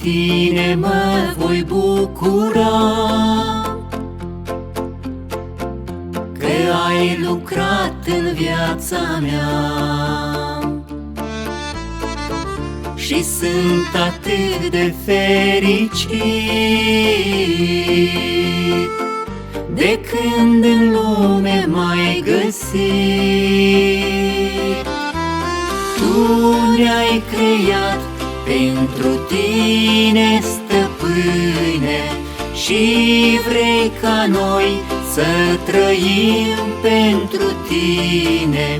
Tine mă voi bucura, că ai lucrat în viața mea. Și sunt atât de fericit de când în lume m-ai găsit. Tu ne-ai creat pentru Tine, Stăpâne, și vrei ca noi să trăim pentru Tine.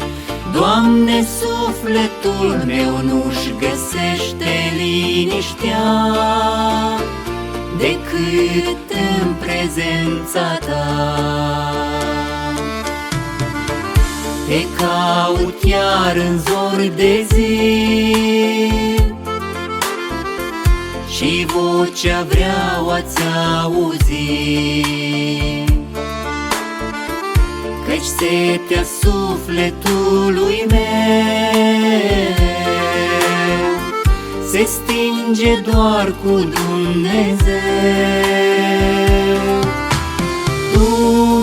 Doamne, sufletul meu nu-și găsește liniștea decât în prezența Ta. Te caut iar în zori de zi și vocea vreau a-ți auzi, căci setea sufletului meu se stinge doar cu Dumnezeu. Tu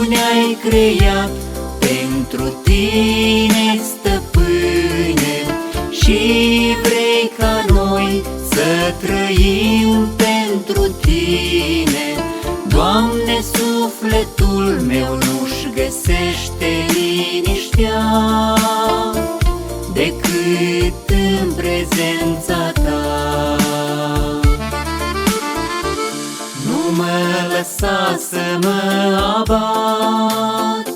ne-ai creat pentru Tine, Stăpâne, și vrei ca noi să trăim pentru Tine. Doamne, sufletul meu nu-și găsește liniștea decât în prezența Ta. Nu mă lăsa să mă abat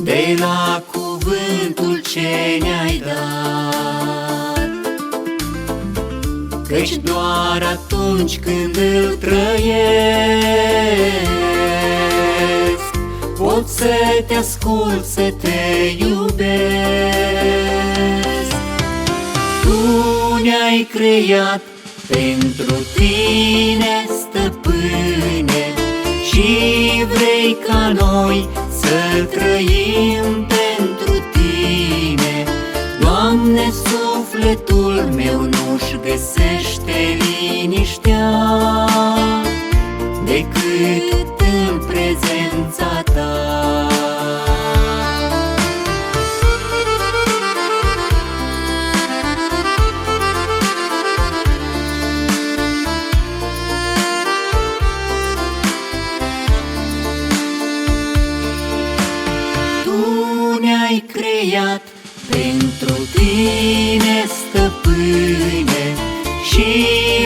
de la cuvântul ce ne-ai dat, căci doar atunci când îl trăiesc pot să Te ascult, să Te iubesc. Tu ne-ai creat pentru Tine, Stăpâne, și vrei ca noi să trăim pentru Tine. Doamne, sufletul meu nu-și găsește liniștea decât în prezența Ta. Tu ne-ai creat pentru Tine, Stăpâne, și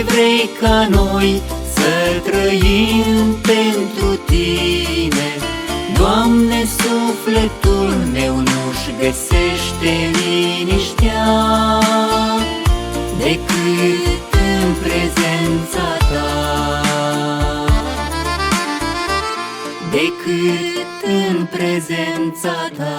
vrei ca noi să trăim pentru Tine. Doamne, sufletul meu nu-și găsește liniștea decât în prezența Ta, decât în prezența Ta.